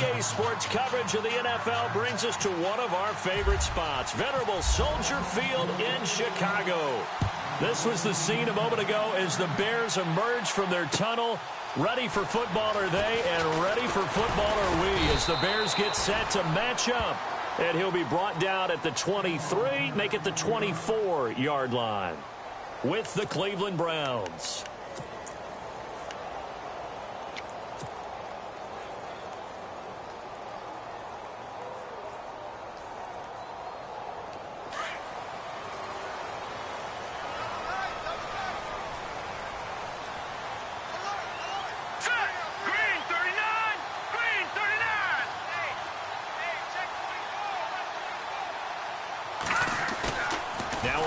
EA Sports coverage of the NFL brings us to one of our favorite spots, venerable Soldier Field in Chicago. This was the scene a moment ago as the Bears emerged from their tunnel. Ready for football are they, and ready for football are we as the Bears get set to match up. And he'll be brought down at the 23, make it the 24-yard line with the Cleveland Browns.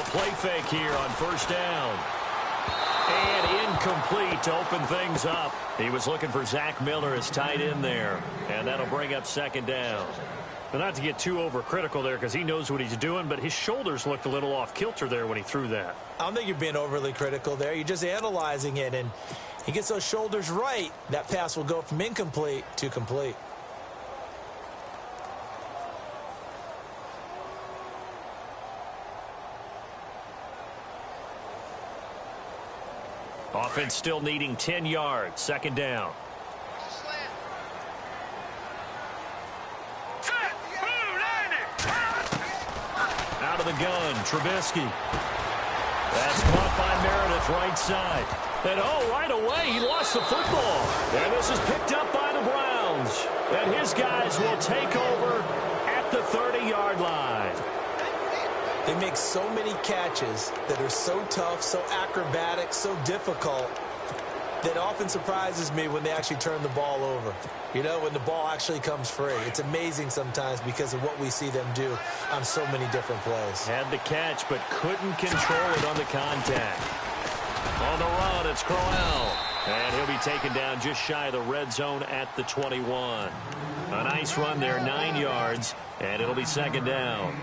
Play fake here on first down. And incomplete to open things up. He was looking for Zach Miller as tight end there. And that'll bring up second down. But not to get too overcritical there because he knows what he's doing, but his shoulders looked a little off kilter there when he threw that. I don't think you're being overly critical there. You're just analyzing it, and he gets those shoulders right. That pass will go from incomplete to complete. Offense still needing 10 yards. Second down. Out of the gun, Trubisky. That's caught by Meredith, right side. And right away, he lost the football. And this is picked up by the Browns. And his guys will take over at the 30-yard line. They make so many catches that are so tough, so acrobatic, so difficult that often surprises me when they actually turn the ball over. You know, when the ball actually comes free. It's amazing sometimes because of what we see them do on so many different plays. Had the catch but couldn't control it on the contact. On the run, it's Crowell. And he'll be taken down just shy of the red zone at the 21. A nice run there, 9 yards, and it'll be second down.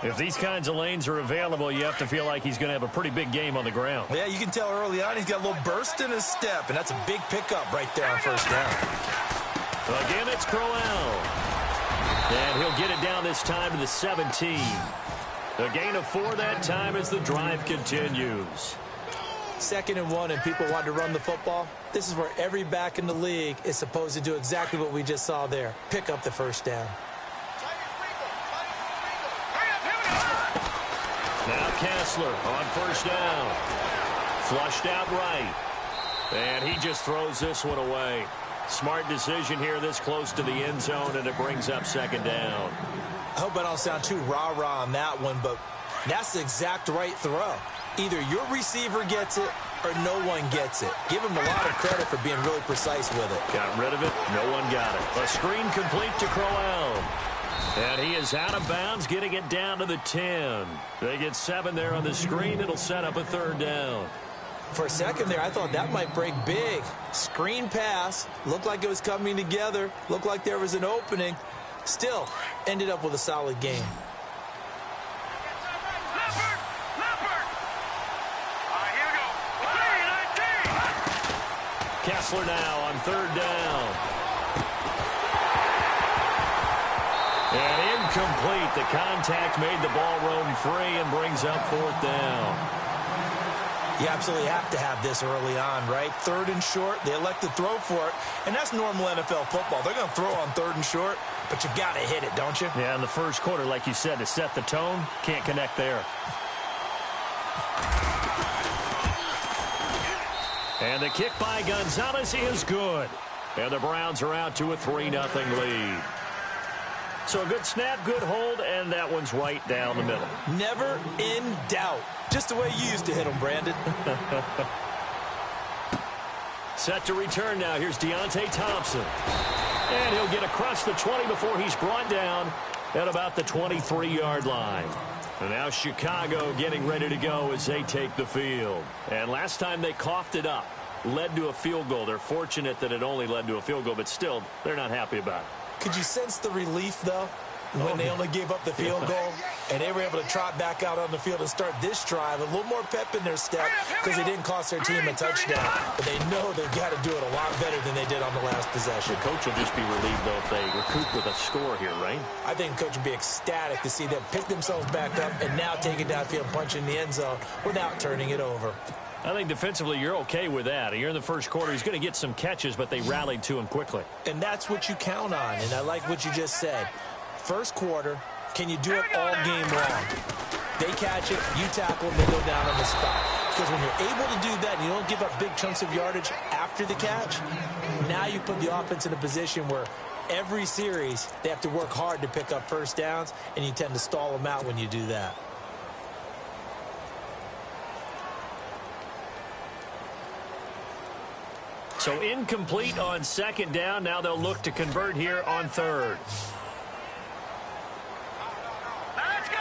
If these kinds of lanes are available, you have to feel like he's going to have a pretty big game on the ground. Yeah, you can tell early on he's got a little burst in his step, and that's a big pickup right there on first down. Again, it's Crowell. And he'll get it down this time to the 17. A gain of 4 that time as the drive continues. 2nd and 1, and people want to run the football. This is where every back in the league is supposed to do exactly what we just saw there. Pick up the first down. Now Kessler on first down. Flushed out right. And he just throws this one away. Smart decision here this close to the end zone, and it brings up second down. I hope I don't sound too rah-rah on that one, but that's the exact right throw. Either your receiver gets it or no one gets it. Give him a lot of credit for being really precise with it. Got rid of it. No one got it. A screen complete to Crowell. And he is out of bounds, getting it down to the 10. They get 7 there on the screen. It'll set up a third down. For a second there, I thought that might break big. Screen pass. Looked like it was coming together. Looked like there was an opening. Still, ended up with a solid game. Kessler now on third down. And incomplete. The contact made the ball roam free and brings up fourth down. You absolutely have to have this early on, right? 3rd and short, they elect to throw for it, and that's normal NFL football. They're going to throw on 3rd and short, but you've got to hit it, don't you? Yeah, in the first quarter, like you said, to set the tone, can't connect there. And the kick by Gonzalez is good. And the Browns are out to a 3-0 lead. So a good snap, good hold, and that one's right down the middle. Never in doubt. Just the way you used to hit them, Brandon. Set to return now. Here's Deontay Thompson. And he'll get across the 20 before he's brought down at about the 23-yard line. And now Chicago getting ready to go as they take the field. And last time they coughed it up, led to a field goal. They're fortunate that it only led to a field goal, but still, they're not happy about it. Could you sense the relief, though, when they only gave up the field goal? And they were able to trot back out on the field and start this drive a little more pep in their step because they didn't cost their team a touchdown. But they know they've got to do it a lot better than they did on the last possession. The coach will just be relieved, though, if they recoup with a score here, right? I think the coach would be ecstatic to see them pick themselves back up and now take it downfield and punch in the end zone without turning it over. I think defensively you're okay with that. You're in the first quarter. He's going to get some catches, but they rallied to him quickly. And that's what you count on, and I like what you just said. First quarter, can you do it all game long? They catch it, you tackle them, they go down on the spot. Because when you're able to do that and you don't give up big chunks of yardage after the catch, now you put the offense in a position where every series they have to work hard to pick up first downs, and you tend to stall them out when you do that. So incomplete on second down. Now they'll look to convert here on third. Let's go!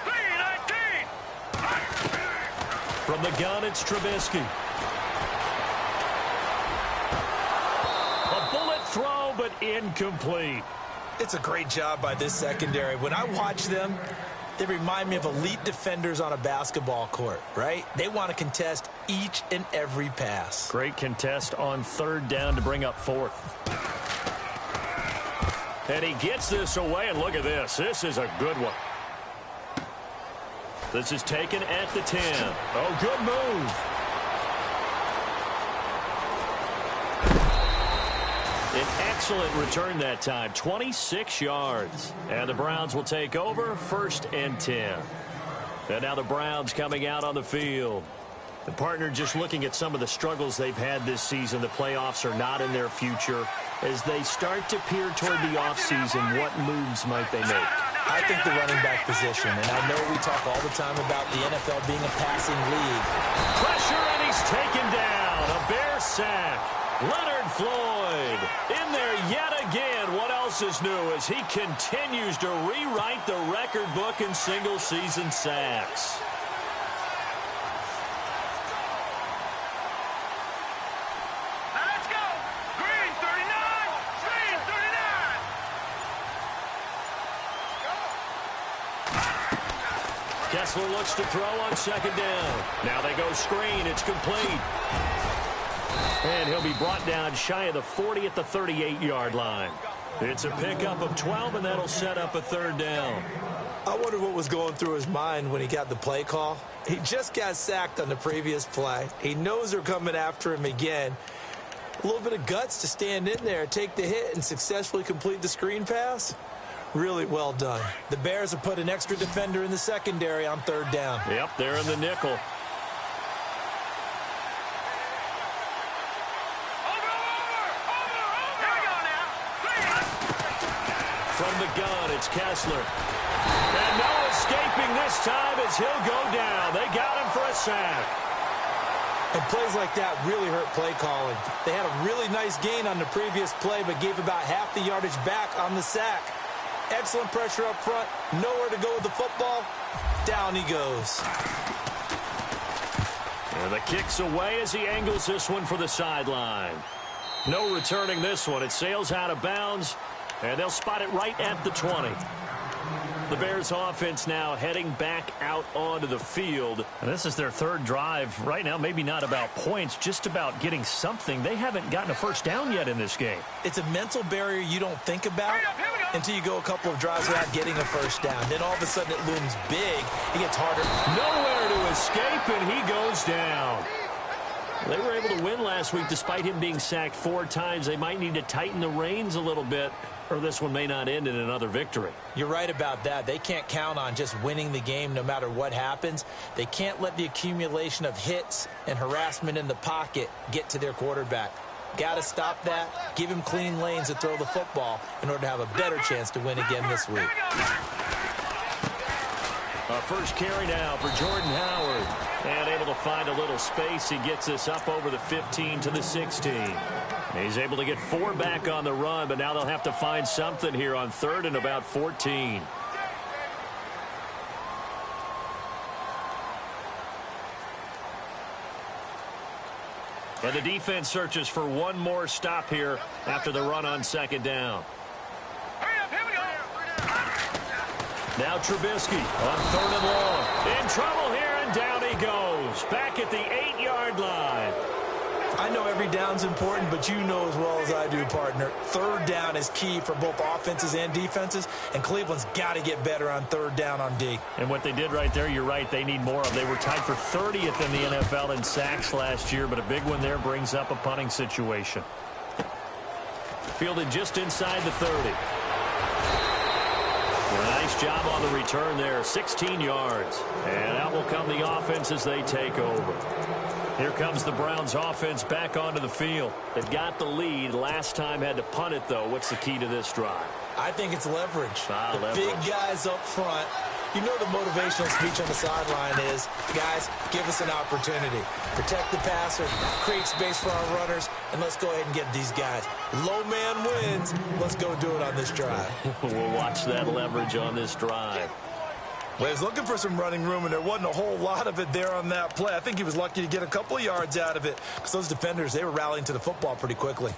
3-19! From the gun, it's Trubisky. A bullet throw, but incomplete. It's a great job by this secondary. When I watch them, they remind me of elite defenders on a basketball court, right? They want to contest each and every pass. Great contest on third down to bring up fourth. And he gets this away, and look at this. This is a good one. This is taken at the 10. Oh, good move. An excellent return that time, 26 yards. And the Browns will take over, 1st and 10. And now the Browns coming out on the field. The partner just looking at some of the struggles they've had this season. The playoffs are not in their future. As they start to peer toward the offseason, what moves might they make? I think the running back position, and I know we talk all the time about the NFL being a passing league. Pressure, and he's taken down. A Bear sack. Leonard Floyd in there yet again. What else is new as he continues to rewrite the record book in single-season sacks. Let's go! Green 39! Green 39! Kessler looks to throw on second down. Now they go screen. It's complete. And he'll be brought down shy of the 40 at the 38-yard line. It's a pickup of 12, and that'll set up a third down. I wonder what was going through his mind when he got the play call. He just got sacked on the previous play. He knows they're coming after him again. A little bit of guts to stand in there, take the hit, and successfully complete the screen pass. Really well done. The Bears have put an extra defender in the secondary on third down. Yep, they're in the nickel. From the gun, it's Kessler. And no escaping this time as he'll go down. They got him for a sack. And plays like that really hurt play calling. They had a really nice gain on the previous play, but gave about half the yardage back on the sack. Excellent pressure up front. Nowhere to go with the football. Down he goes. And the kick's away as he angles this one for the sideline. No returning this one. It sails out of bounds. And they'll spot it right at the 20. The Bears offense now heading back out onto the field. And this is their third drive. Right now, maybe not about points, just about getting something. They haven't gotten a first down yet in this game. It's a mental barrier you don't think about until you go a couple of drives without getting a first down. Then all of a sudden it looms big. It gets harder. Nowhere to escape, and he goes down. They were able to win last week despite him being sacked 4 times. They might need to tighten the reins a little bit, or this one may not end in another victory. You're right about that. They can't count on just winning the game no matter what happens. They can't let the accumulation of hits and harassment in the pocket get to their quarterback. Got to stop that, give him clean lanes to throw the football in order to have a better chance to win again this week. First carry now for Jordan Howard. And able to find a little space. He gets this up over the 15 to the 16. He's able to get 4 back on the run, but now they'll have to find something here on third and about 14. And the defense searches for one more stop here after the run on second down. Now Trubisky on 3rd and long. In trouble here, and down he goes. Back at the 8-yard line. I know every down's important, but you know as well as I do, partner, 3rd down is key for both offenses and defenses, and Cleveland's got to get better on 3rd down on D. And what they did right there, you're right, they need more of. They were tied for 30th in the NFL in sacks last year, but a big one there brings up a punting situation. Fielded just inside the 30. Nice job on the return there, 16 yards. And out will come the offense as they take over. Here comes the Browns offense back onto the field. They've got the lead. Last time had to punt it, though. What's the key to this drive? I think it's leverage. Leverage. Big guys up front. You know the motivational speech on the sideline is, guys, give us an opportunity. Protect the passer, create space for our runners, and let's go ahead and get these guys. Low man wins. Let's go do it on this drive. We'll watch that leverage on this drive. Well, he was looking for some running room, and there wasn't a whole lot of it there on that play. I think he was lucky to get a couple of yards out of it because those defenders, they were rallying to the football pretty quickly.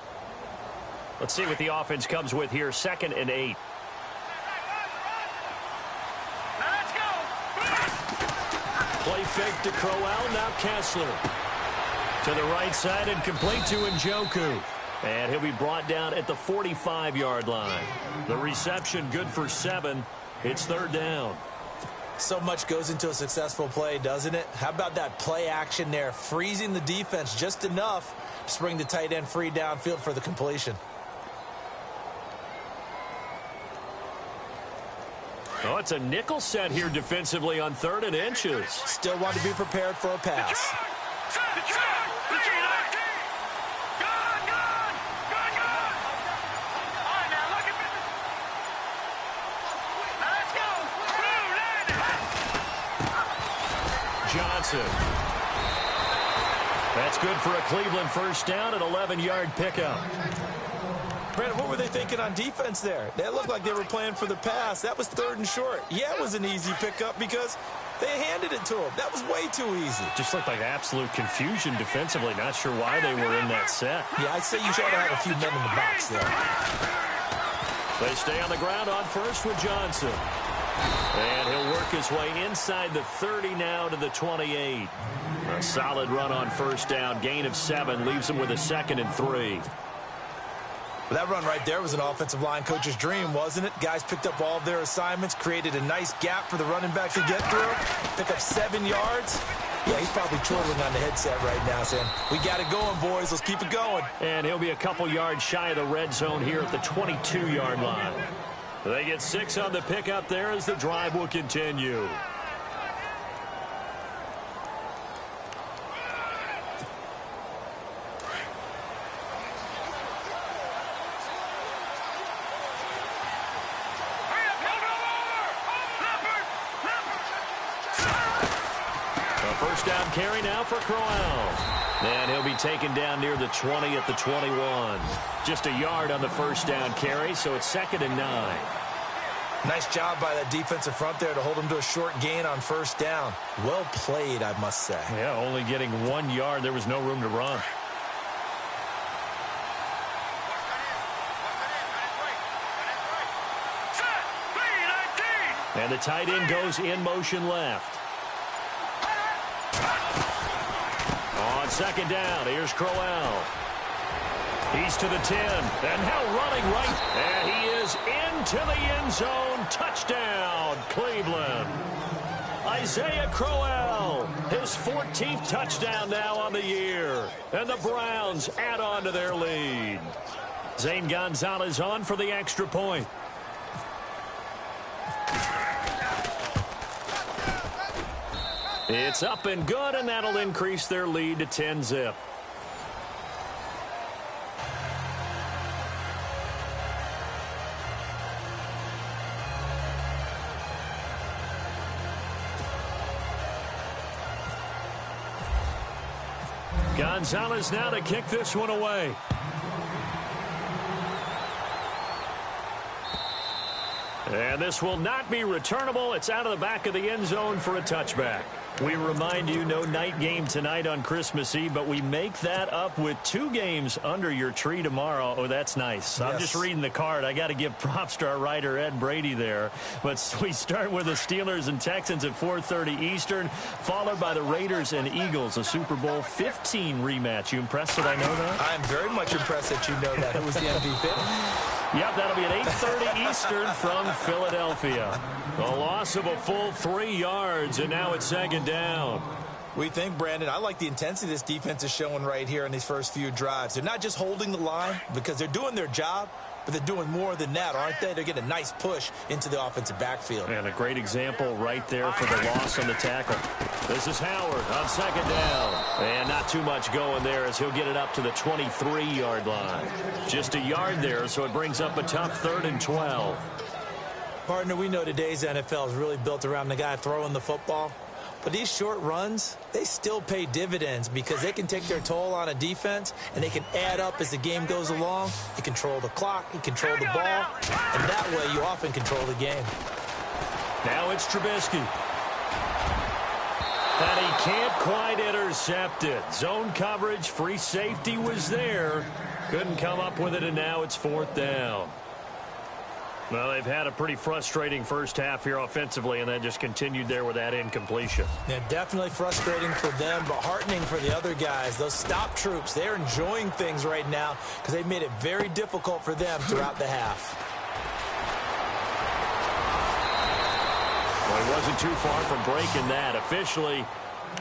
Let's see what the offense comes with here. 2nd and 8. Let's go. Play fake to Crowell. Now Kessler. To the right side and complete to Njoku. And he'll be brought down at the 45-yard line. The reception good for 7. It's 3rd down. So much goes into a successful play, doesn't it? How about that play action there, freezing the defense just enough to bring the tight end free downfield for the completion. Oh, it's a nickel set here defensively on 3rd and inches. Still want to be prepared for a pass. Johnson. That's good for a Cleveland 1st down, an 11-yard pickup. Brandon, what were they thinking on defense there? They looked like they were playing for the pass. That was 3rd and short. Yeah, it was an easy pickup because they handed it to him. That was way too easy. Just looked like absolute confusion defensively. Not sure why they were in that set. Yeah, I'd say you should have a few men in the box there. They stay on the ground on 1st with Johnson. And he'll work his way inside the 30 now to the 28. A solid run on 1st down. Gain of 7 leaves him with a 2nd and 3. Well, that run right there was an offensive line coach's dream, wasn't it? Guys picked up all of their assignments, created a nice gap for the running back to get through, pick up 7 yards. Yeah, he's probably chortling on the headset right now saying, we got it going, boys. Let's keep it going. And he'll be a couple yards shy of the red zone here at the 22-yard line. They get 6 on the pickup there as the drive will continue. A 1st down carry now for Crowell. And he'll be taken down near the 20 at the 21. Just a yard on the 1st down carry, so it's 2nd and 9. Nice job by that defensive front there to hold him to a short gain on 1st down. Well played, I must say. Yeah, only getting 1 yard. There was no room to run. And the tight end goes in motion left. On 2nd down, here's Crowell. He's to the 10, and now running right. And he is into the end zone. Touchdown, Cleveland. Isaiah Crowell, his 14th touchdown now on the year. And the Browns add on to their lead. Zane Gonzalez on for the extra point. It's up and good, and that'll increase their lead to 10-zip. Gonzalez now to kick this one away. And this will not be returnable. It's out of the back of the end zone for a touchback. We remind you, no night game tonight on Christmas Eve, but we make that up with 2 games under your tree tomorrow. Oh, that's nice. Yes. I'm just reading the card. I got to give props to our writer, Ed Brady, there. But we start with the Steelers and Texans at 4:30 Eastern, followed by the Raiders and Eagles, a Super Bowl 15 rematch. You impressed that I know that? I'm very much impressed that you know that. It was the MVP. Yep, that'll be at 8:30 Eastern from Philadelphia. A loss of a full 3 yards, and now it's 2nd down. We think, Brandon, I like the intensity this defense is showing right here in these first few drives. They're not just holding the line because they're doing their job, but they're doing more than that, aren't they? They're getting a nice push into the offensive backfield. And a great example right there for the loss on the tackle. This is Howard on 2nd down. And not too much going there as he'll get it up to the 23-yard line. Just a yard there, so it brings up a tough 3rd and 12. Partner, we know today's NFL is really built around the guy throwing the football. But these short runs, they still pay dividends because they can take their toll on a defense and they can add up as the game goes along. You control the clock, you control the ball, and that way you often control the game. Now it's Trubisky. And he can't quite intercept it. Zone coverage, free safety was there. Couldn't come up with it, and now it's 4th down. Well, they've had a pretty frustrating first half here offensively, and then just continued there with that incompletion. Yeah, definitely frustrating for them, but heartening for the other guys. Those stop troops, they're enjoying things right now because they've made it very difficult for them throughout the half. Well, he wasn't too far from breaking that. Officially,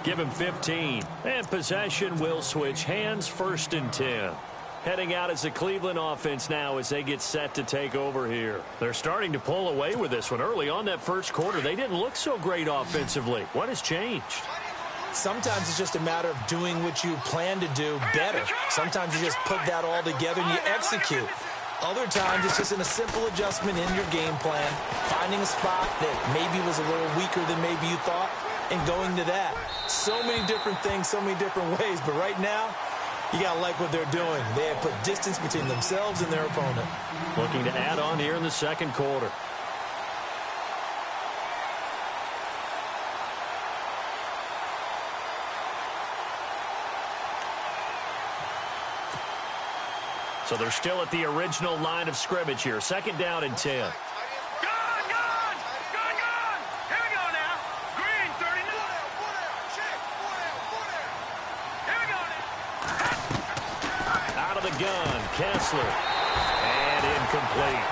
give him 15. And possession will switch hands, 1st and 10. Heading out as the Cleveland offense now as they get set to take over here. They're starting to pull away with this one. Early on that first quarter, they didn't look so great offensively. What has changed? Sometimes it's just a matter of doing what you plan to do better. Sometimes you just put that all together and you execute. Other times it's just in a simple adjustment in your game plan, finding a spot that maybe was a little weaker than maybe you thought, and going to that. So many different things, so many different ways, but right now, you got to like what they're doing. They have put distance between themselves and their opponent. Looking to add on here in the 2nd quarter. So they're still at the original line of scrimmage here. 2nd down and 10. Gone! Here we go now. Green, 39. Here we go now. Out of the gun, Kessler. And incomplete.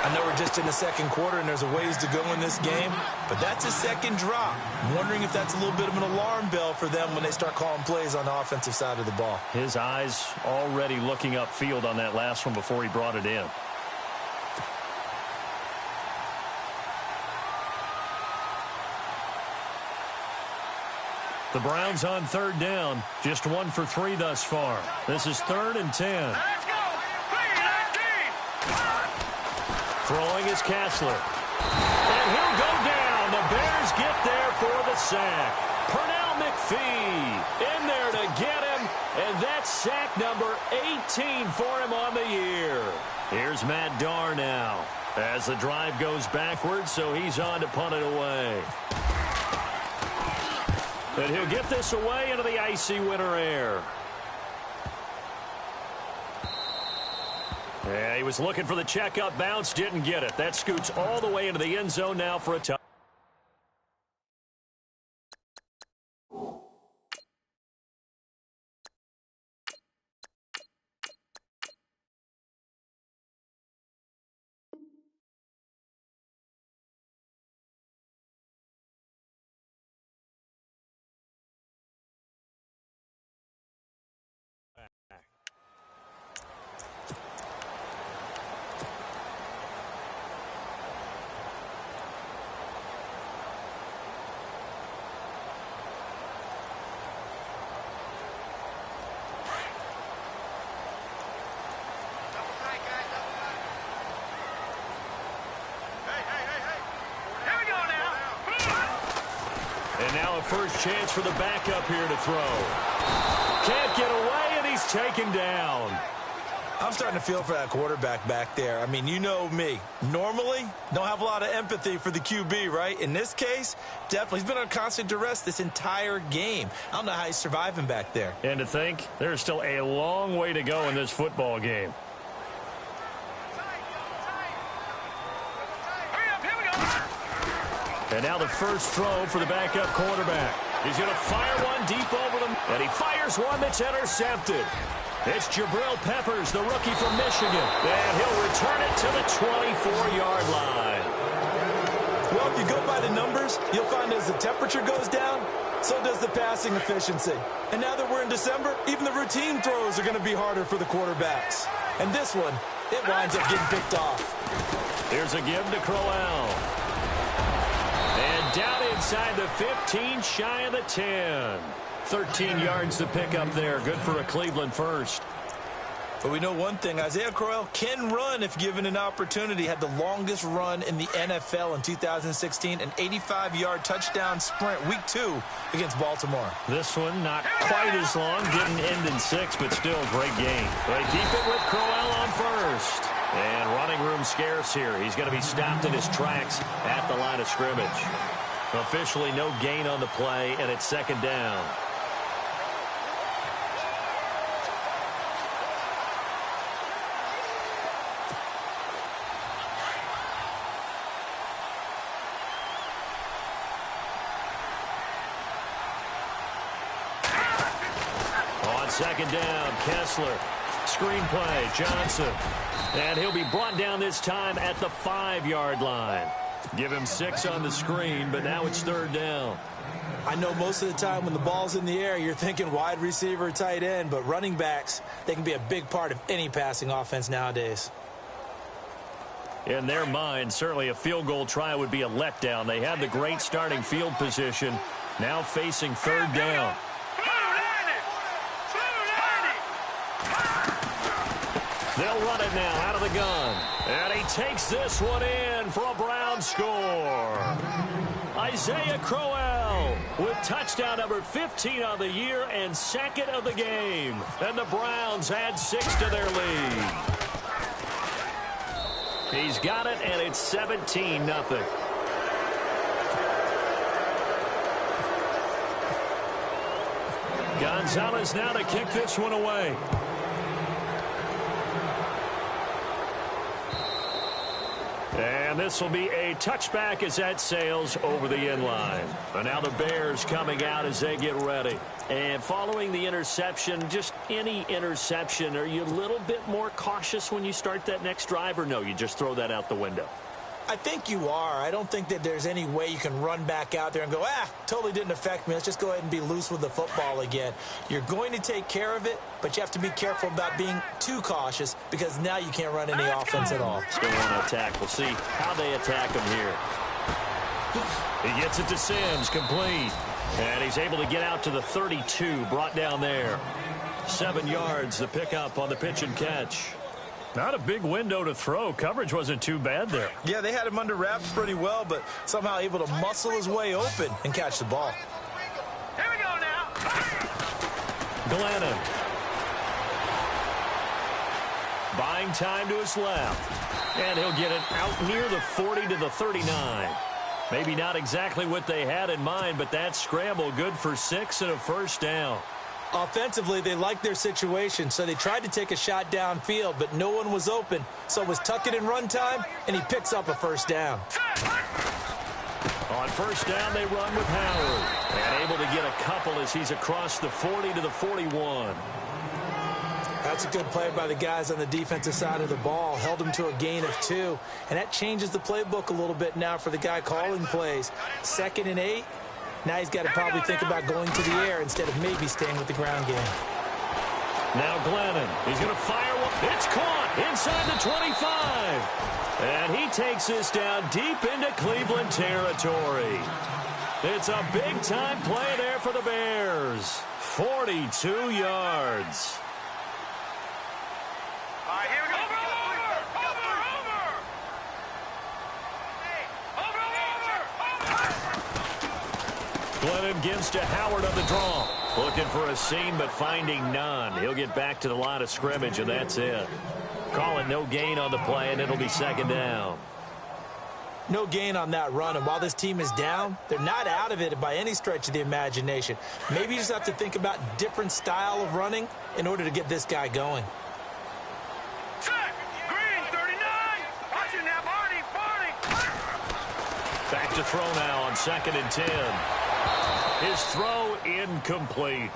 I know we're just in the 2nd quarter and there's a ways to go in this game, but that's a 2nd drop. I'm wondering if that's a little bit of an alarm bell for them when they start calling plays on the offensive side of the ball. His eyes already looking upfield on that last one before he brought it in. The Browns on 3rd down. Just 1 for 3 thus far. This is 3rd and 10. Let's go. 3-19. Throwing is Kessler. And he'll go down. The Bears get there for the sack. Pernell McPhee in there to get him. And that's sack number 18 for him on the year. Here's Matt Darr now as the drive goes backwards, so he's on to punt it away. And he'll get this away into the icy winter air. Yeah, he was looking for the checkup bounce, didn't get it. That scoots all the way into the end zone now for a touchdown. And now a first chance for the backup here to throw. Can't get away, and he's taken down. I'm starting to feel for that quarterback back there. I mean, you know me. Normally, don't have a lot of empathy for the QB, right? In this case, definitely. He's been on constant duress this entire game. I don't know how he's surviving back there. And to think, there's still a long way to go in this football game. And now the first throw for the backup quarterback. He's going to fire one deep over them, and he fires one that's intercepted. It's Jabril Peppers, the rookie from Michigan, and he'll return it to the 24-yard line. Well, if you go by the numbers, you'll find as the temperature goes down, so does the passing efficiency. And now that we're in December, even the routine throws are going to be harder for the quarterbacks. And this one, it winds up getting picked off. Here's a give to Crowell. And down inside the 15, shy of the 10. 13 yards to pick up there. Good for a Cleveland first. But we know one thing. Isaiah Crowell can run if given an opportunity. Had the longest run in the NFL in 2016, an 85-yard touchdown sprint, week 2 against Baltimore. This one not quite as long. Didn't end in 6, but still a great game. They keep it with Crowell on first. And running room scarce here. He's going to be stopped in his tracks at the line of scrimmage. Officially no gain on the play, and it's second down. On second down, Kessler. Screenplay, Johnson. And he'll be brought down this time at the 5-yard line. Give him 6 on the screen, but now it's third down. I know most of the time when the ball's in the air, you're thinking wide receiver, tight end, but running backs, they can be a big part of any passing offense nowadays. In their mind, certainly a field goal try would be a letdown. They had the great starting field position, now facing third down. They'll run it now out of the gun. And he takes this one in for a Brown score. Isaiah Crowell with touchdown number 15 on the year and second of the game. And the Browns add 6 to their lead. He's got it, and it's 17-0. Gonzalez now to kick this one away. And this will be a touchback as that sails over the end line. And now the Bears coming out as they get ready. And following the interception, just any interception, are you a little bit more cautious when you start that next drive, or no, you just throw that out the window? I think you are. I don't think that there's any way you can run back out there and go, totally didn't affect me. Let's just go ahead and be loose with the football again. You're going to take care of it, but you have to be careful about being too cautious because now you can't run any offense at all. Still on attack. We'll see how they attack him here. He gets it to Sims, complete. And he's able to get out to the 32, brought down there. 7 yards, the pickup on the pitch and catch. Not a big window to throw. Coverage wasn't too bad there. Yeah, they had him under wraps pretty well, but somehow able to muscle his way open and catch the ball. Here we go now. Glennon. Buying time to his left. And he'll get it out near the 40 to the 39. Maybe not exactly what they had in mind, but that scramble good for 6 and a first down. Offensively, they liked their situation, so they tried to take a shot downfield, but no one was open. So it was tuck it in run time, and he picks up a first down. On first down, they run with Howard. And able to get a couple as he's across the 40 to the 41. That's a good play by the guys on the defensive side of the ball. Held him to a gain of 2. And that changes the playbook a little bit now for the guy calling plays. 2nd and 8. Now he's got to probably think about going to the air instead of maybe staying with the ground game. Now Glennon. He's going to fire one. It's caught inside the 25. And he takes this down deep into Cleveland territory. It's a big-time play there for the Bears. 42 yards. All right, here we go. Glennon gives to Howard on the draw. Looking for a seam, but finding none. He'll get back to the line of scrimmage, and that's it. Calling no gain on the play, and it'll be second down. No gain on that run, and while this team is down, they're not out of it by any stretch of the imagination. Maybe you just have to think about different style of running in order to get this guy going. Check. Green, 39. Watching now, Barney. Back to throw now on 2nd and 10. His throw incomplete.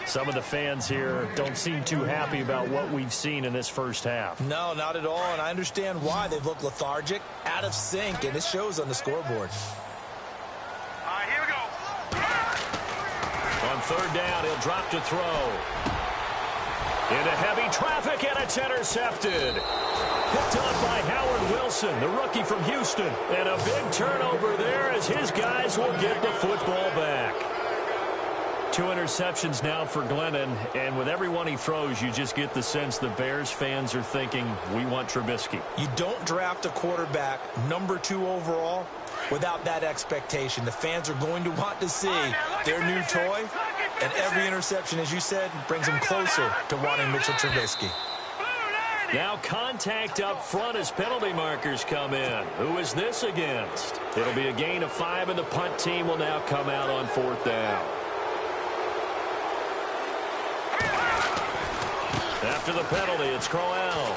Some of the fans here don't seem too happy about what we've seen in this first half. No, not at all, and I understand why. They've looked lethargic, out of sync, and it shows on the scoreboard. All right, here we go. On 3rd down, he'll drop to throw. Into heavy traffic, and it's intercepted. Picked up by Howard Wilson, the rookie from Houston. And a big turnover there as his guys will get the football back. 2 interceptions now for Glennon, and with every one he throws, you just get the sense the Bears fans are thinking, we want Trubisky. You don't draft a quarterback number 2 overall without that expectation. The fans are going to want to see their new toy, and every interception, as you said, brings them closer to wanting Mitchell Trubisky. Now contact up front as penalty markers come in. Who is this against? It'll be a gain of 5, and the punt team will now come out on 4th down. After the penalty, it's Crowell.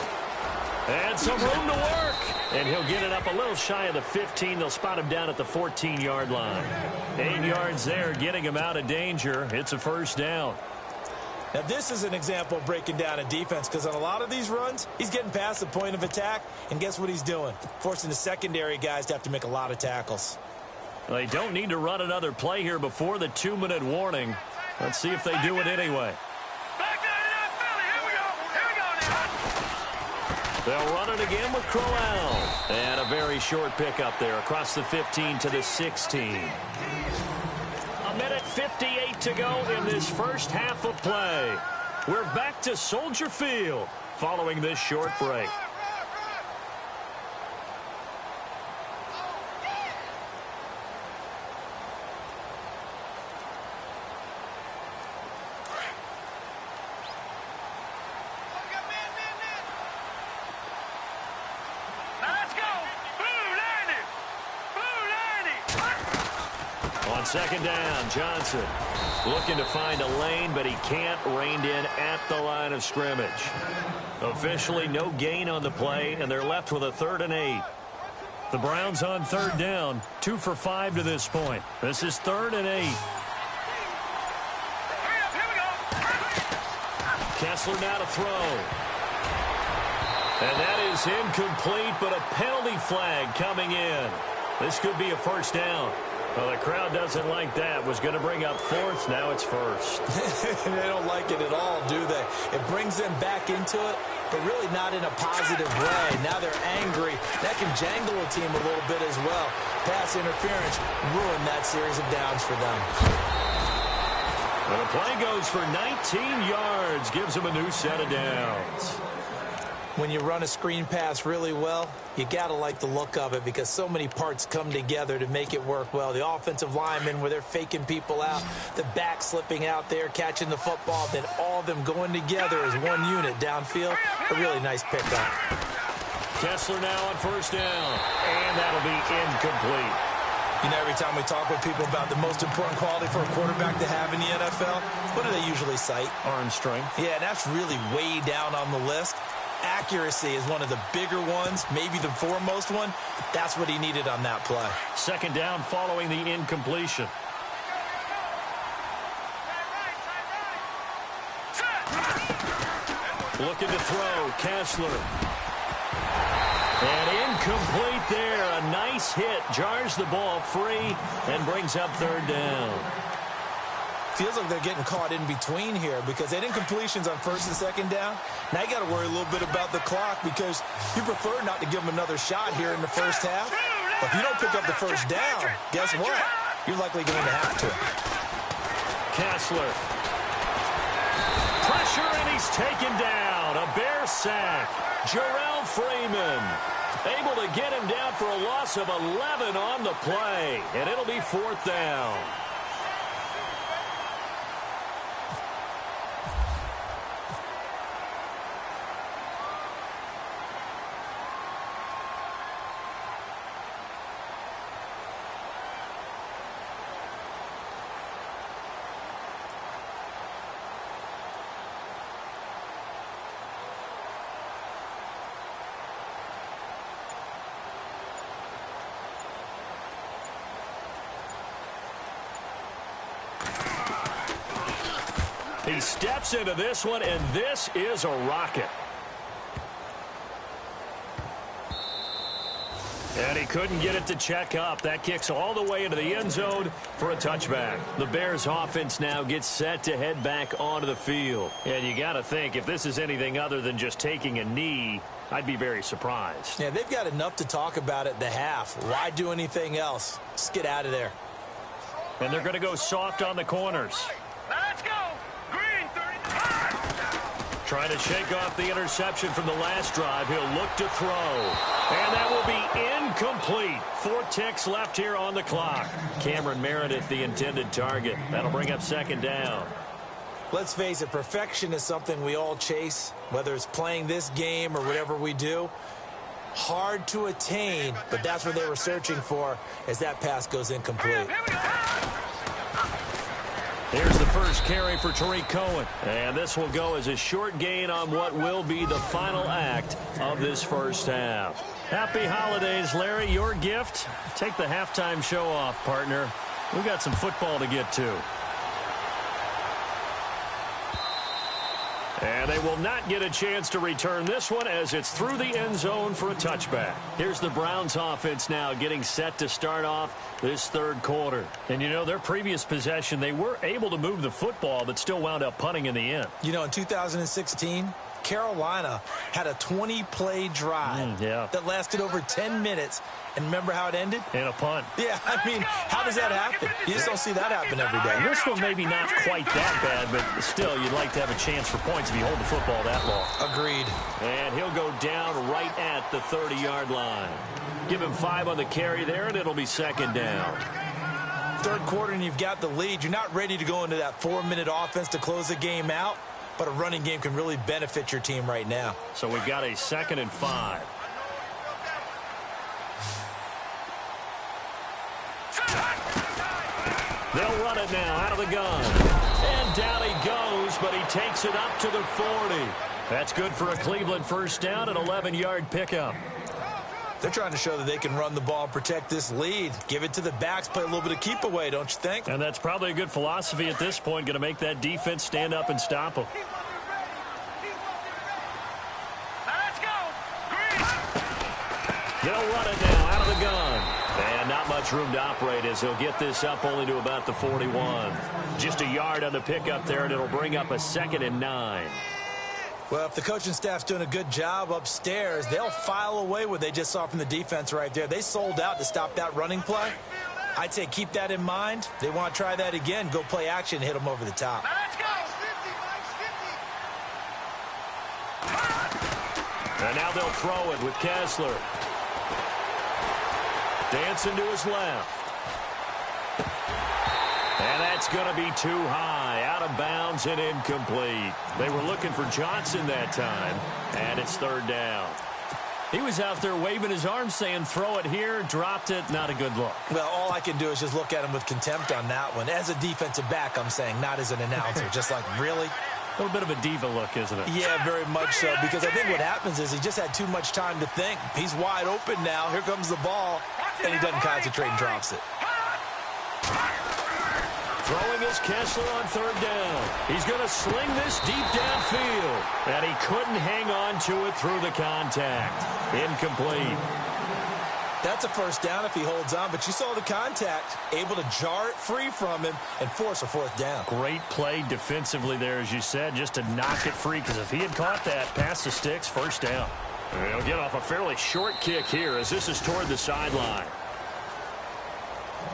And some room to work. And he'll get it up a little shy of the 15. They'll spot him down at the 14-yard line. 8 yards there, getting him out of danger. It's a 1st down. Now, this is an example of breaking down a defense, because on a lot of these runs, he's getting past the point of attack, and guess what he's doing? Forcing the secondary guys to have to make a lot of tackles. They don't need to run another play here before the 2-minute warning. Let's see if they do it anyway. They'll run it again with Crowell. And a very short pickup there across the 15 to the 16. 1:58 to go in this first half of play. We're back to Soldier Field following this short break. On 2nd down, Johnson looking to find a lane, but he can't. Reined in at the line of scrimmage. Officially no gain on the play, and they're left with a 3rd and 8. The Browns on 3rd down, 2 for 5 to this point. This is 3rd and 8. Kessler now to throw. And that is incomplete, but a penalty flag coming in. This could be a 1st down. Well, the crowd doesn't like that. Was going to bring up 4th. Now it's 1st. They don't like it at all, do they? It brings them back into it, but really not in a positive way. Now they're angry. That can jangle a team a little bit as well. Pass interference ruined that series of downs for them. Well, the play goes for 19 yards. Gives them a new set of downs. When you run a screen pass really well, you got to like the look of it, because so many parts come together to make it work well. The offensive linemen, where they're faking people out, the back slipping out there, catching the football, then all of them going together as one unit downfield. A really nice pickup. Kessler now on 1st down, and that'll be incomplete. You know, every time we talk with people about the most important quality for a quarterback to have in the NFL, what do they usually cite? Arm strength. Yeah, that's really way down on the list. Accuracy is one of the bigger ones, maybe the foremost one. That's what he needed on that play. 2nd down following the incompletion. Looking to throw, Kessler. And incomplete there. A nice hit. Jars the ball free and brings up 3rd down. Feels like they're getting caught in between here, because they didn't completions on 1st and 2nd down. Now you got to worry a little bit about the clock, because you prefer not to give them another shot here in the first half. But if you don't pick up the 1st down, guess what? You're likely going to have to. Kessler. Pressure, and he's taken down. A Bear sack. Jarrell Freeman able to get him down for a loss of 11 on the play. And it'll be 4th down. He steps into this one, and this is a rocket. And he couldn't get it to check up. That kicks all the way into the end zone for a touchback. The Bears offense now gets set to head back onto the field. And you got to think, if this is anything other than just taking a knee, I'd be very surprised. Yeah, they've got enough to talk about at the half. Why do anything else? Just get out of there. And they're going to go soft on the corners. Let's go. Green 39. Trying to shake off the interception from the last drive. He'll look to throw. And that will be incomplete. 4 ticks left here on the clock. Cameron Meredith, the intended target. That'll bring up second down. Let's face it, perfection is something we all chase, whether it's playing this game or whatever we do. Hard to attain, but that's what they were searching for as that pass goes incomplete. Here's the first carry for Tariq Cohen. And this will go as a short gain on what will be the final act of this first half. Happy holidays, Larry. Your gift? Take the halftime show off, partner. We've got some football to get to. And they will not get a chance to return this one as it's through the end zone for a touchback. Here's the Browns offense now getting set to start off this third quarter. And, you know, their previous possession, they were able to move the football but still wound up punting in the end. You know, in 2016, Carolina had a 20-play drive that lasted over 10 minutes. And remember how it ended? In a punt. Yeah, I mean, how does that happen? You just don't see that happen every day. This one maybe not quite that bad, but still, you'd like to have a chance for points if you hold the football that long. Agreed. And he'll go down right at the 30-yard line. Give him 5 on the carry there, and it'll be second down. Third quarter, and you've got the lead. You're not ready to go into that 4-minute offense to close the game out, but a running game can really benefit your team right now. So we've got a 2nd and 5. They'll run it now out of the gun. And down he goes, but he takes it up to the 40. That's good for a Cleveland first down, an 11-yard pickup. They're trying to show that they can run the ball and protect this lead. Give it to the backs, play a little bit of keep away, don't you think? And that's probably a good philosophy at this point, going to make that defense stand up and stop them. Let's go. Green. They'll run it now out of the gun. And not much room to operate as he'll get this up only to about the 41. Just a yard on the pickup there, and it'll bring up a 2nd and 9. Well, if the coaching staff's doing a good job upstairs, they'll file away what they just saw from the defense right there. They sold out to stop that running play. I'd say keep that in mind. They want to try that again. Go play action, hit them over the top. Let's go. And now they'll throw it with Kessler. Dancing to his left. And that's going to be too high. Out of bounds and incomplete. They were looking for Johnson that time. And it's 3rd down. He was out there waving his arms saying, throw it here, dropped it, not a good look. Well, all I can do is just look at him with contempt on that one. As a defensive back, I'm saying, not as an announcer. Just like, really? A little bit of a diva look, isn't it? Yeah, very much so, because I think what happens is he just had too much time to think. He's wide open now. Here comes the ball, and he doesn't concentrate and drops it. Throwing is Kessler on 3rd down. He's going to sling this deep downfield, and he couldn't hang on to it through the contact. Incomplete. That's a first down if he holds on, but you saw the contact, able to jar it free from him and force a 4th down. Great play defensively there, as you said, just to knock it free, because if he had caught that, past the sticks, first down. And he'll get off a fairly short kick here as this is toward the sideline.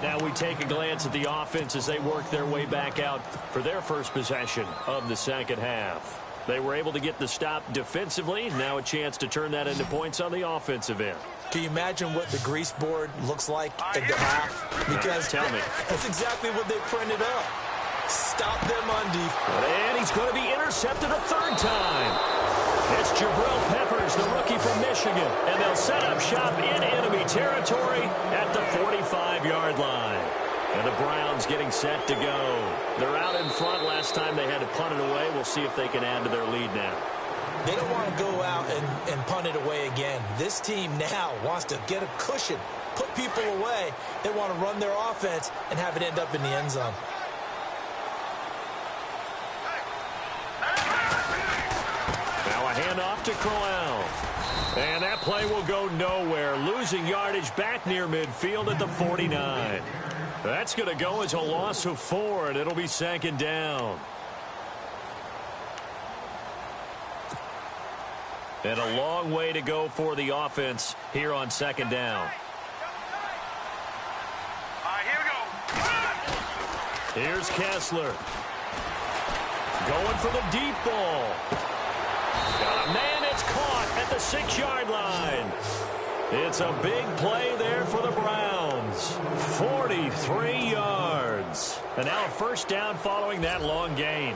Now we take a glance at the offense as they work their way back out for their first possession of the second half. They were able to get the stop defensively. Now a chance to turn that into points on the offensive end. Can you imagine what the grease board looks like at the half? Because tell me. That's exactly what they printed up. Stop them on defense. And he's going to be intercepted a 3rd time. It's Jabril Peppers, the rookie from Michigan. And they'll set up shop in enemy territory at the 45-yard line. And the Browns getting set to go. They're out in front. Last time they had to punt it away. We'll see if they can add to their lead now. They don't want to go out and punt it away again. This team now wants to get a cushion, put people away. They want to run their offense and have it end up in the end zone. handoff to Crowell. And that play will go nowhere, losing yardage back near midfield at the 49. That's going to go as a loss of 4, and it'll be 2nd down. And a long way to go for the offense here on 2nd down. Here we go. Here's Kessler. Going for the deep ball. Got a man, it's caught at the 6-yard line. It's a big play there for the Browns. 43 yards. And now a 1st down following that long gain.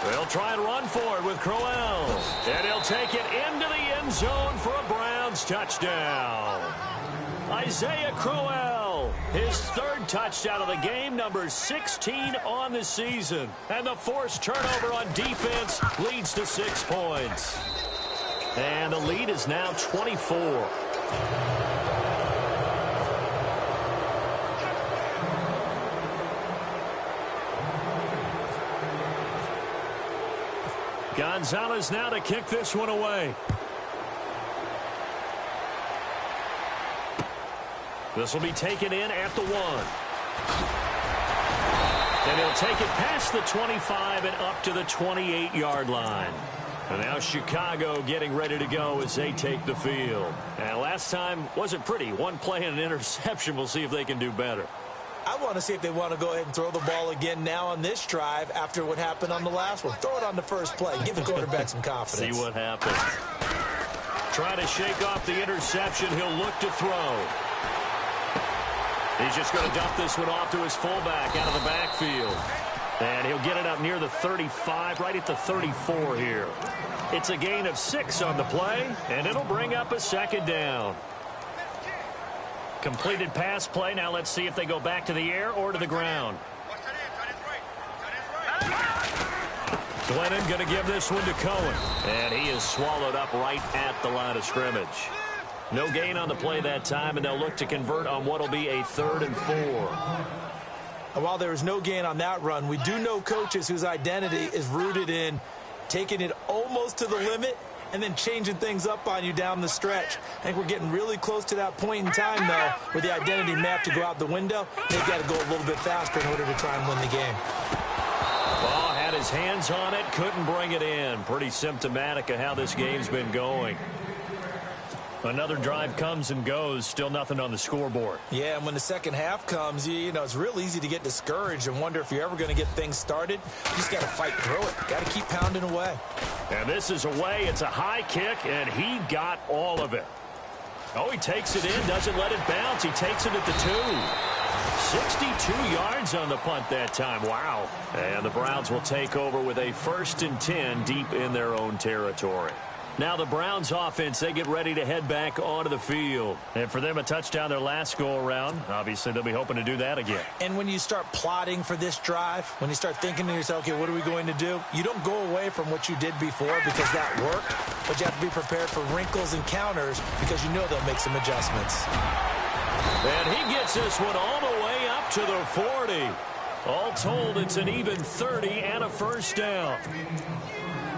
They'll try and run for it with Crowell. And he'll take it into the end zone for a Browns touchdown. Isaiah Crowell, his 3rd touchdown of the game, number 16 on the season. And the forced turnover on defense leads to 6 points. And the lead is now 24. Gonzalez now to kick this one away. This will be taken in at the 1. And he'll take it past the 25 and up to the 28-yard line. And now Chicago getting ready to go as they take the field. And last time wasn't pretty. 1 play and an interception. We'll see if they can do better. I want to see if they want to go ahead and throw the ball again now on this drive after what happened on the last one. Throw it on the first play. Give the quarterback some confidence. See what happens. Try to shake off the interception. He'll look to throw. He's just going to dump this one off to his fullback out of the backfield. And he'll get it up near the 35, right at the 34 here. It's a gain of 6 on the play, and it'll bring up a 2nd down. Completed pass play. Now let's see if they go back to the air or to the ground. Glennon going to give this one to Cohen. And he is swallowed up right at the line of scrimmage. No gain on the play that time, and they'll look to convert on what will be a 3rd and 4. And while there is no gain on that run, we do know coaches whose identity is rooted in taking it almost to the limit and then changing things up on you down the stretch. I think we're getting really close to that point in time, though, where the identity map to go out the window. They've got to go a little bit faster in order to try and win the game. Ball had his hands on it, couldn't bring it in. Pretty symptomatic of how this game's been going. Another drive comes and goes, still nothing on the scoreboard. Yeah, and when the second half comes, you know, it's real easy to get discouraged and wonder if you're ever going to get things started. You just got to fight through it. Got to keep pounding away. And this is away. It's a high kick, and he got all of it. Oh, he takes it in, doesn't let it bounce. He takes it at the 2. 62 yards on the punt that time. Wow. And the Browns will take over with a 1st and 10 deep in their own territory. Now the Browns offense, they get ready to head back onto the field. And for them, a touchdown their last go-around. Obviously, they'll be hoping to do that again. And when you start plotting for this drive, when you start thinking to yourself, okay, what are we going to do? You don't go away from what you did before because that worked, but you have to be prepared for wrinkles and counters because you know they'll make some adjustments. And he gets this one all the way up to the 40. All told, it's an even 30 and a 1st down.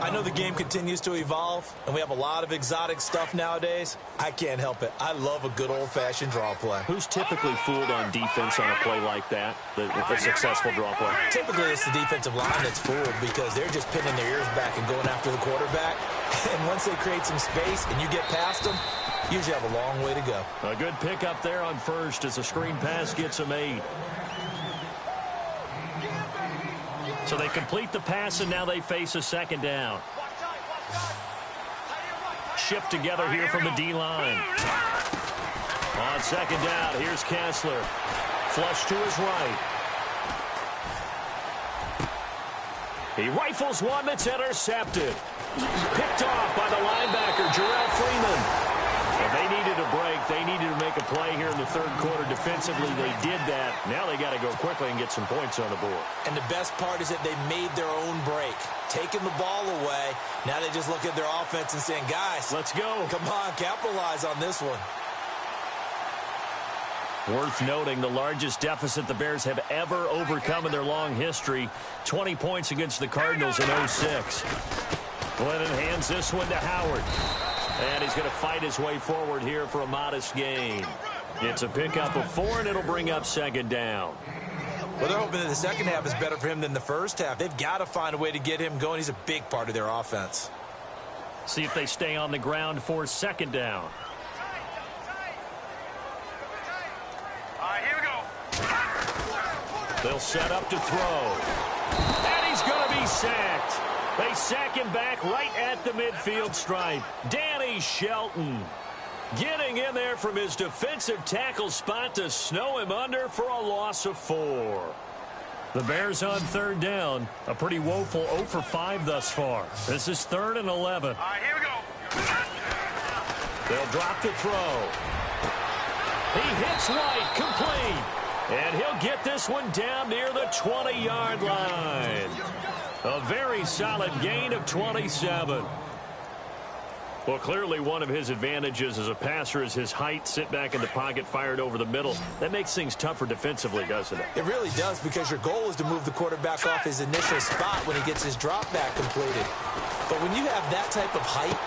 I know the game continues to evolve, and we have a lot of exotic stuff nowadays. I can't help it. I love a good old-fashioned draw play. Who's typically fooled on defense on a play like that, the successful draw play? Typically, it's the defensive line that's fooled because they're just pinning their ears back and going after the quarterback. And once they create some space and you get past them, you usually have a long way to go. A good pickup there on 1st as a screen pass gets them 8. So they complete the pass, and now they face a 2nd down. Shift together here from the D-line. On 2nd down, here's Kessler. Flush to his right. He rifles one that's intercepted. Picked off by the linebacker, Jarrell Freeman. And they needed a break. They needed to make a play here in the 3rd quarter. Defensively, they did that. Now they got to go quickly and get some points on the board. And the best part is that they made their own break. Taking the ball away. Now they just look at their offense and saying, guys, let's go. Come on, capitalize on this one. Worth noting, the largest deficit the Bears have ever overcome in their long history, 20 points against the Cardinals in 06. Glennon hands this one to Howard. And he's going to fight his way forward here for a modest gain. It's a pickup of 4, and it'll bring up second down. Well, they're hoping that the second half is better for him than the first half. They've got to find a way to get him going. He's a big part of their offense. See if they stay on the ground for second down. Here we go. They'll set up to throw. And he's going to be sacked. They sack him back right at the midfield stripe. Danny Shelton getting in there from his defensive tackle spot to snow him under for a loss of 4. The Bears on third down. A pretty woeful 0 for 5 thus far. This is 3rd and 11. Here we go. They'll drop the throw. He hits White, complete. And he'll get this one down near the 20-yard line. A very solid gain of 27. Well, clearly one of his advantages as a passer is his height. Sit back in the pocket, fired over the middle. That makes things tougher defensively, doesn't it? It really does, because your goal is to move the quarterback off his initial spot when he gets his drop back completed. But when you have that type of height,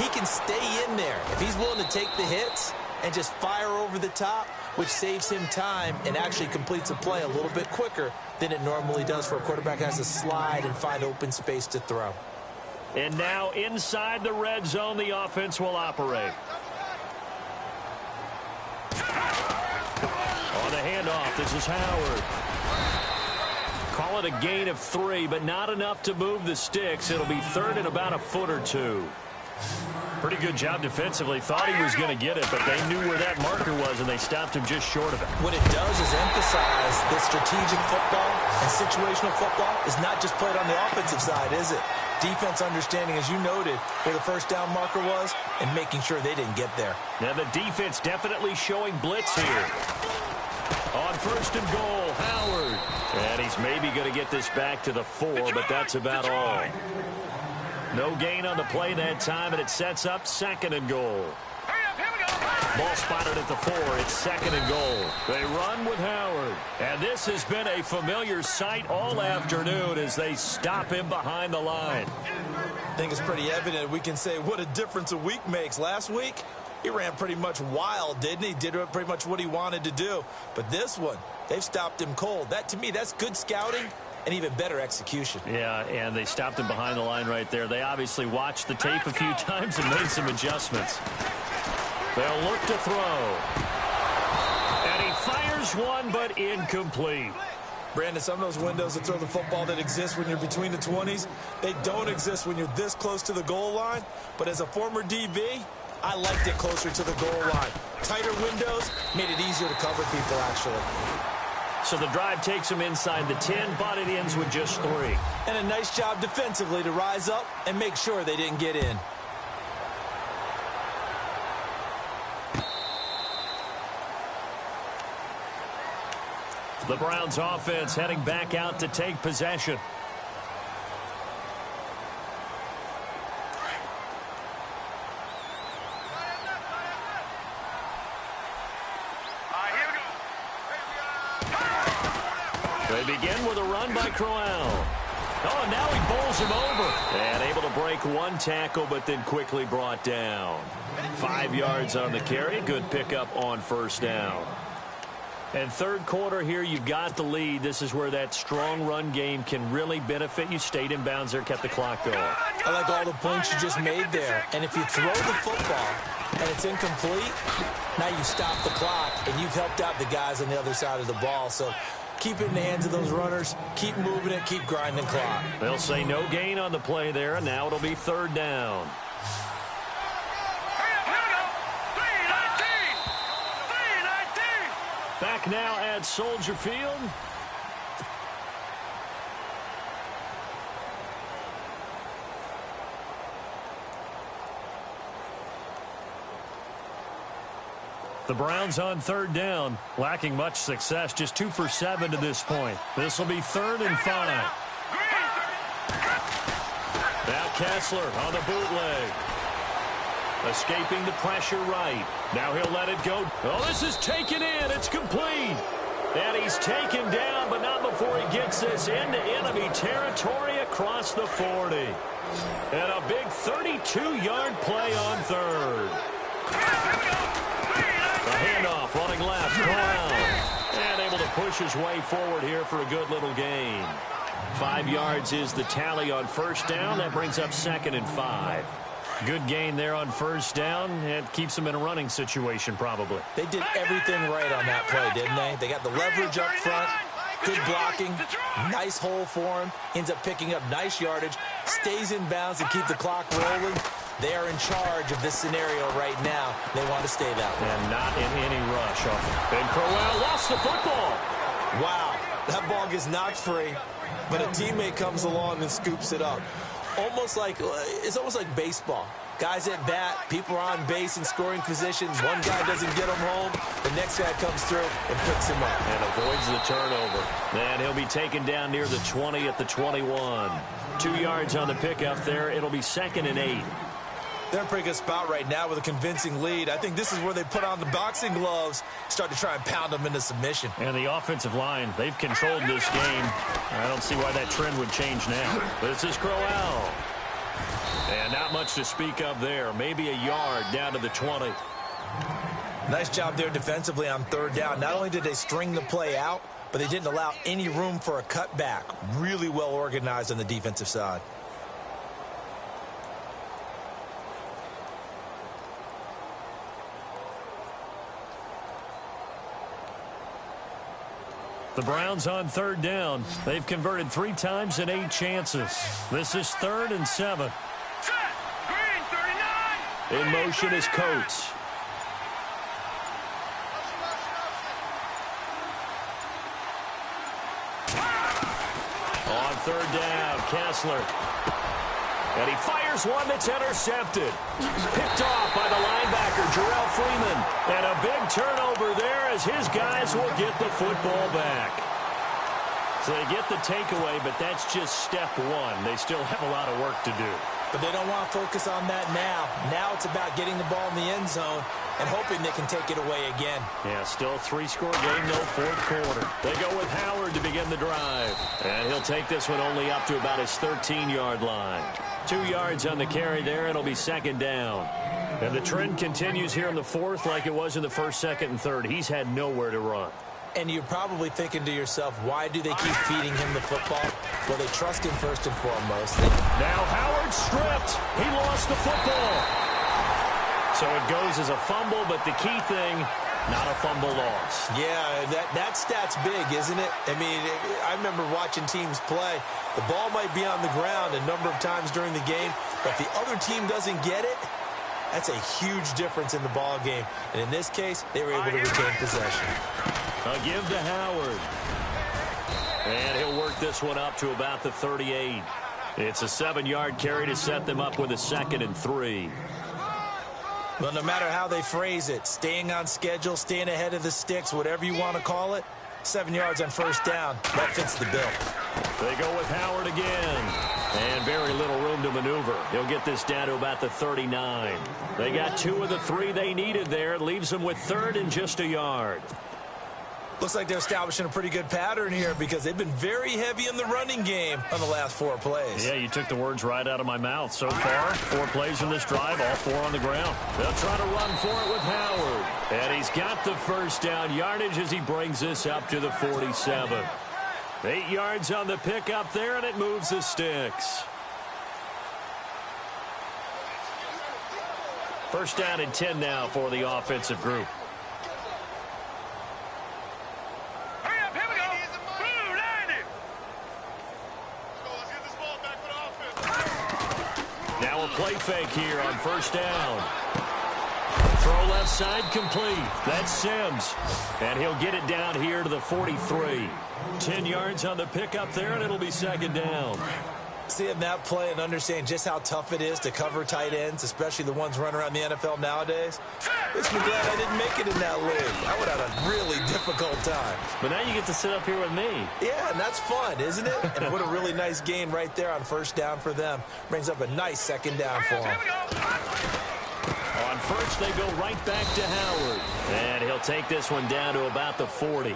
he can stay in there. If he's willing to take the hits and just fire over the top, which saves him time and actually completes a play a little bit quicker than it normally does for a quarterback has to slide and find open space to throw. And now inside the red zone, the offense will operate. On the handoff, this is Howard. Call it a gain of 3, but not enough to move the sticks. It'll be 3rd and about a foot or 2. Pretty good job defensively. Thought he was going to get it, but they knew where that marker was, and they stopped him just short of it. What it does is emphasize that strategic football and situational football is not just played on the offensive side, is it? Defense understanding, as you noted, where the first down marker was and making sure they didn't get there. Now the defense definitely showing blitz here. On 1st and goal, Howard. And he's maybe going to get this back to the 4, but that's about all. No gain on the play that time, and it sets up 2nd and goal. Ball spotted at the 4. It's 2nd and goal. They run with Howard. And this has been a familiar sight all afternoon as they stop him behind the line. I think it's pretty evident. We can say what a difference a week makes. Last week, he ran pretty much wild, didn't he? Did pretty much what he wanted to do. But this one, they've stopped him cold. That, to me, that's good scouting and even better execution. Yeah, and they stopped him behind the line right there. They obviously watched the tape a few times and made some adjustments. They'll look to throw. And he fires one, but incomplete. Brandon, some of those windows to throw the football that exist when you're between the 20s, they don't exist when you're this close to the goal line. But as a former DB, I liked it closer to the goal line. Tighter windows made it easier to cover people, actually. So the drive takes him inside the 10, but it ends with just 3. And a nice job defensively to rise up and make sure they didn't get in. The Browns offense heading back out to take possession. They begin with a run by Crowell. Oh, and now he bowls him over. And able to break one tackle, but then quickly brought down. 5 yards on the carry. Good pickup on 1st down. And 3rd quarter here, you've got the lead. This is where that strong run game can really benefit you. Stayed in bounds there, kept the clock going. I like all the points you just made there. And if you throw the football and it's incomplete, now you stop the clock and you've helped out the guys on the other side of the ball. So keep it in the hands of those runners. Keep moving it. Keep grinding clock. They'll say no gain on the play there, and now it'll be 3rd down. Back now at Soldier Field. The Browns on 3rd down, lacking much success, just 2 for 7 to this point. This will be 3rd and 5. Now Kessler on the bootleg. Escaping the pressure right. Now he'll let it go. Oh, this is taken in. It's complete. And he's taken down, but not before he gets this into enemy territory across the 40. And a big 32-yard play on third. A handoff running left. Brown. And able to push his way forward here for a good little gain. 5 yards is the tally on first down. That brings up 2nd and 5. Good gain there on first down. It keeps them in a running situation probably. They did everything right on that play, didn't they? They got the leverage up front, good blocking, nice hole for him, ends up picking up nice yardage, stays in bounds to keep the clock rolling. They are in charge of this scenario right now. They want to stay that way. And not in any rush. And Crowell lost the football. Wow, that ball gets knocked free, but a teammate comes along and scoops it up. It's almost like baseball. Guys at bat, people are on base in scoring positions. One guy doesn't get him home. The next guy comes through and picks him up. And avoids the turnover. And he'll be taken down near the 20 at the 21. 2 yards on the pickup there. It'll be 2nd and 8. They're in a pretty good spot right now with a convincing lead. I think this is where they put on the boxing gloves, start to try and pound them into submission. And the offensive line, they've controlled this game. I don't see why that trend would change now. This is Crowell. And not much to speak of there. Maybe a yard down to the 20. Nice job there defensively on third down. Not only did they string the play out, but they didn't allow any room for a cutback. Really well organized on the defensive side. The Browns on third down. They've converted 3 times in 8 chances. This is 3rd and 7. In motion is Coates. On third down, Kessler. And he fires one that's intercepted. Picked off by the linebacker, Jarrell Freeman. And a big turnover there as his guys will get the football back. So they get the takeaway, but that's just step 1. They still have a lot of work to do. But they don't want to focus on that now. Now it's about getting the ball in the end zone and hoping they can take it away again. Yeah, still a 3-score game, no 4th quarter. They go with Howard to begin the drive. And he'll take this one only up to about his 13-yard line. 2 yards on the carry there. It'll be 2nd down. And the trend continues here in the 4th like it was in the 1st, 2nd, and 3rd. He's had nowhere to run. And you're probably thinking to yourself, why do they keep feeding him the football? Well, they trust him first and foremost. Now Howard stripped. He lost the football. So it goes as a fumble, but the key thing, not a fumble loss. Yeah, that stat's big, isn't it? I mean, I remember watching teams play. The ball might be on the ground a number of times during the game, but if the other team doesn't get it, that's a huge difference in the ball game. And in this case, they were able to retain possession. A give to Howard. And he'll work this one up to about the 38. It's a 7-yard carry to set them up with a 2nd and 3. Well, no matter how they phrase it, staying on schedule, staying ahead of the sticks, whatever you want to call it, 7 yards on first down, that fits the bill. They go with Howard again. And very little room to maneuver. He'll get this down to about the 39. They got 2 of the 3 they needed there. It leaves them with 3rd and just a yard. Looks like they're establishing a pretty good pattern here because they've been very heavy in the running game on the last 4 plays. Yeah, you took the words right out of my mouth. So far, 4 plays in this drive, all 4 on the ground. They'll try to run for it with Howard. And he's got the first down yardage as he brings this up to the 47. 8 yards on the pickup there, and it moves the sticks. First down and 10 now for the offensive group. Now a play fake here on first down. Throw left side complete. That's Sims. And he'll get it down here to the 43. 10 yards on the pickup there, and it'll be 2nd down. Seeing that play and understanding just how tough it is to cover tight ends, especially the ones running around the NFL nowadays, makes me glad I didn't make it in that league. I would have had a really difficult time. But now you get to sit up here with me. Yeah, and that's fun, isn't it? And what a really nice gain right there on first down for them. Brings up a nice 2nd down for them. On first, they go right back to Howard. And he'll take this one down to about the 40.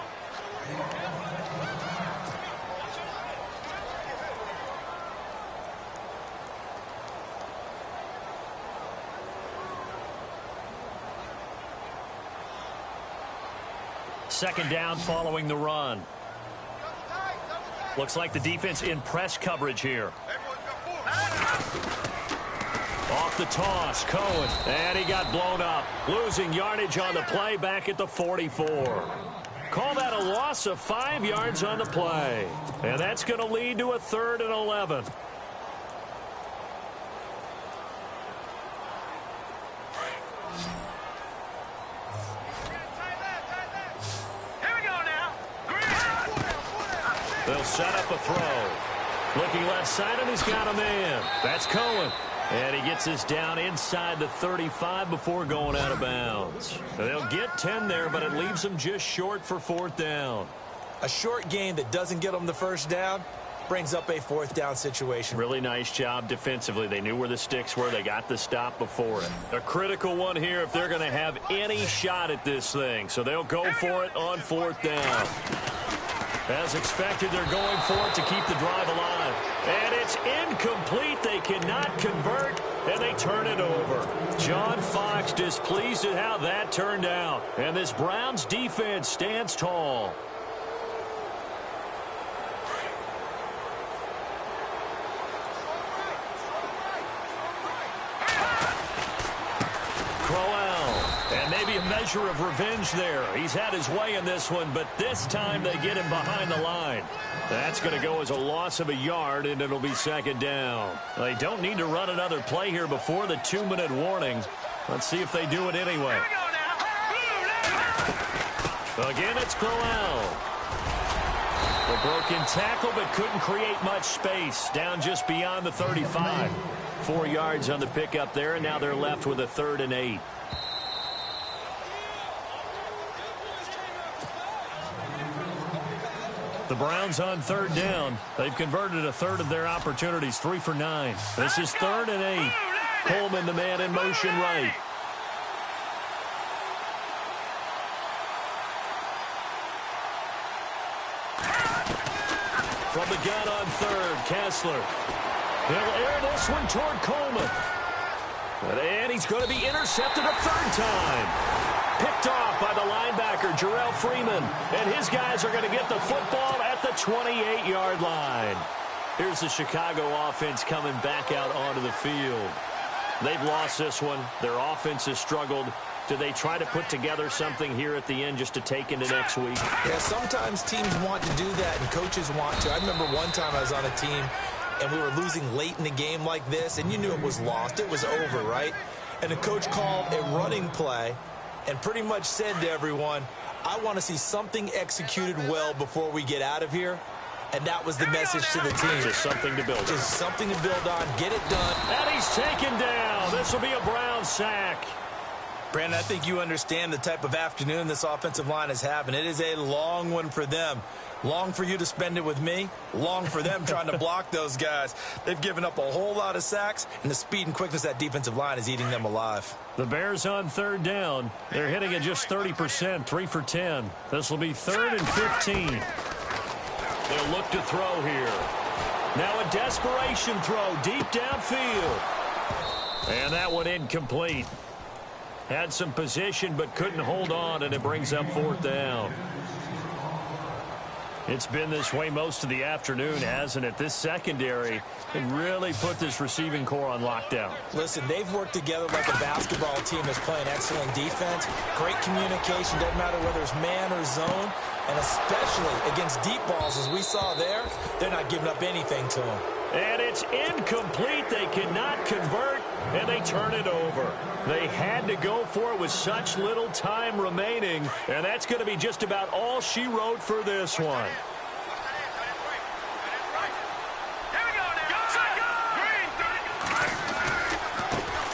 Second down following the run. Looks like the defense in press coverage here. Off the toss, Cohen, and he got blown up. Losing yardage on the play back at the 44. Call that a loss of 5 yards on the play. And that's going to lead to a 3rd and 11. They'll set up a throw. Looking left side, and he's got a man. That's Cohen. And he gets this down inside the 35 before going out of bounds. They'll get 10 there, but it leaves them just short for 4th down. A short gain that doesn't get them the first down brings up a 4th down situation. Really nice job defensively. They knew where the sticks were. They got the stop before it. A critical one here if they're going to have any shot at this thing. So they'll go for it on 4th down. As expected, they're going for it to keep the drive alive. And it's incomplete. They cannot convert, and they turn it over. John Fox displeased at how that turned out. And this Browns defense stands tall. And maybe a measure of revenge there. He's had his way in this one, but this time they get him behind the line. That's going to go as a loss of a yard, and it'll be 2nd down. They don't need to run another play here before the 2-minute warning. Let's see if they do it anyway. Again, it's Crowell. A broken tackle, but couldn't create much space. Down just beyond the 35. 4 yards on the pickup there, and now they're left with a 3rd and 8. The Browns on 3rd down. They've converted a 1/3 of their opportunities, 3 for 9. This is 3rd and 8. Coleman, the man in motion right. From the gun on 3rd, Kessler. He'll air this one toward Coleman. And he's going to be intercepted a 3rd time. Picked off by the linebacker, Jarrell Freeman. And his guys are going to get the football at the 28-yard line. Here's the Chicago offense coming back out onto the field. They've lost this one. Their offense has struggled. Do they try to put together something here at the end just to take into next week? Yeah, sometimes teams want to do that, and coaches want to. I remember one time I was on a team, and we were losing late in the game like this, and you knew it was lost. It was over, right? And the coach called a running play and pretty much said to everyone, I want to see something executed well before we get out of here. And that was the message to the team. Just something to build on. Just something to build on. Get it done. And he's taken down. This will be a Brown sack. Brandon, I think you understand the type of afternoon this offensive line is having. It is a long one for them. Long for you to spend it with me. Long for them trying to block those guys. They've given up a whole lot of sacks, and the speed and quickness of that defensive line is eating them alive. The Bears on 3rd down. They're hitting at just 30%, 3 for 10. This will be 3rd and 15. They'll look to throw here. Now a desperation throw deep downfield. And that one incomplete. Had some position but couldn't hold on, and it brings up 4th down. It's been this way most of the afternoon, hasn't it? This secondary can really put this receiving core on lockdown. Listen, they've worked together like a basketball team that's playing excellent defense. Great communication, doesn't matter whether it's man or zone. And especially against deep balls, as we saw there, they're not giving up anything to them. And it's incomplete. They cannot convert, and they turn it over. They had to go for it with such little time remaining, and that's going to be just about all she wrote for this one.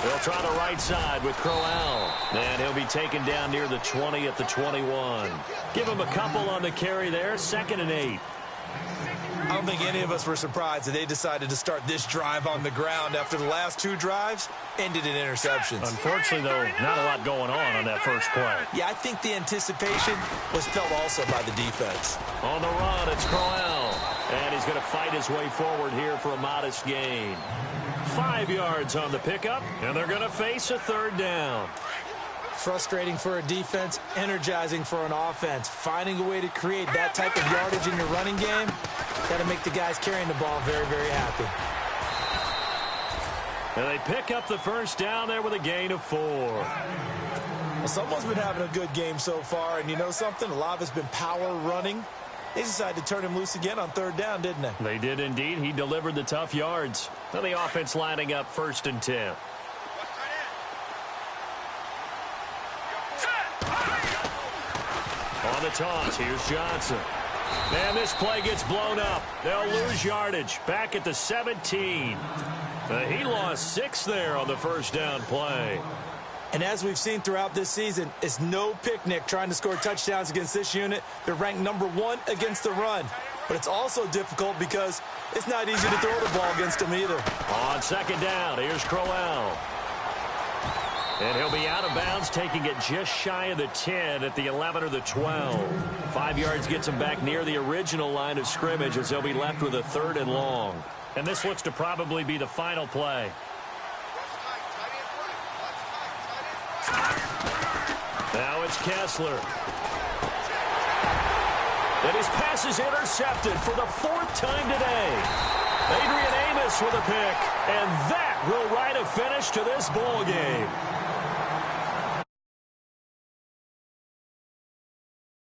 They'll try the right side with Crowell, and he'll be taken down near the 20 at the 21. Give him a couple on the carry there, 2nd and 8. I don't think any of us were surprised that they decided to start this drive on the ground after the last 2 drives ended in interceptions. Unfortunately, though, not a lot going on that first play. Yeah, I think the anticipation was felt also by the defense. On the run, it's Crowell. And he's going to fight his way forward here for a modest gain. 5 yards on the pickup, and they're going to face a 3rd down. Frustrating for a defense, energizing for an offense. Finding a way to create that type of yardage in your running game, got to make the guys carrying the ball very, very happy. And they pick up the 1st down there with a gain of 4. Well, someone's been having a good game so far, and you know something? A lot of it's been power running. They decided to turn him loose again on 3rd down, didn't they? They did indeed. He delivered the tough yards. Now the offense lining up 1st and 10. On the toss, here's Johnson. And this play gets blown up. They'll lose yardage. Back at the 17. He lost 6 there on the 1st down play. And as we've seen throughout this season, it's no picnic trying to score touchdowns against this unit. They're ranked number 1 against the run. But it's also difficult because it's not easy to throw the ball against them either. On 2nd down, here's Crowell. And he'll be out of bounds, taking it just shy of the 10 at the 11 or the 12. 5 yards gets him back near the original line of scrimmage as they'll be left with a 3rd and long. And this looks to probably be the final play. Now it's Kessler. And his pass is intercepted for the 4th time today. Adrian Amos with a pick. And that will write a finish to this ball game.